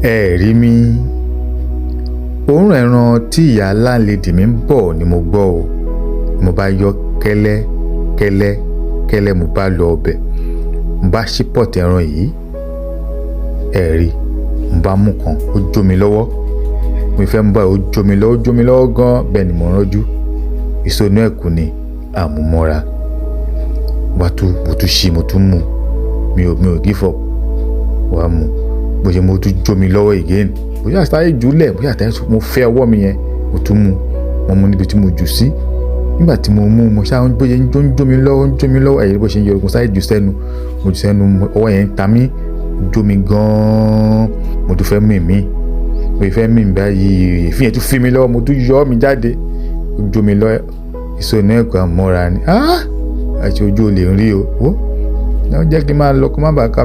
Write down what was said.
ẹ rí mi, òórùn ẹran tí ìyá láńlẹ́dì mi ń bọ̀ ni mo gbọ́ o. Mo bá yọ kẹ́lẹ́ mo bá lọ ọbẹ̀, mo bá ṣí pọ̀tì ẹran yìí, ẹ rí, mo bá mú kan, ó jó mi lọ́wọ́, mo fẹ́ mú báyìí, ó jó mi lọ́wọ́ gan, bẹ́ẹ̀ ni mo ránjú. Ìsonú ẹ̀kú ni àmúmọ́ra. Mo tún ṣí, mo tún mú, mi ò give up, wàá mú, bó ṣe mo tún jó mi lọ́wọ́ again, bóyá àtàyè jùlẹ̀, bóyá àtàyè mo fẹ́ ọwọ́ mi yẹn, mo tún mú, mo mú níbi tí mo jù sí. Nígbà tí mo mú, mo ṣáà ń bóyá ń jó mi lọ́wọ́, ẹ̀yìn bó ṣe ń yọ ogun sáyé jù sẹ́nu, mo jù sẹ́nu, ọwọ́ yẹn ń ta mí, jó mi gan-an, mo tún fẹ́ mí báyìí, èéfín yẹn tún fi mi lọ́wọ́, mo tún yọ mi jáde, ó jó mi lọ́wọ́. Ìsonú ẹ̀kú àmúmọ́ra ni, àti ojú olè ń rí o, ó jẹ́ kí n máa lọ kó má bàa ká mi.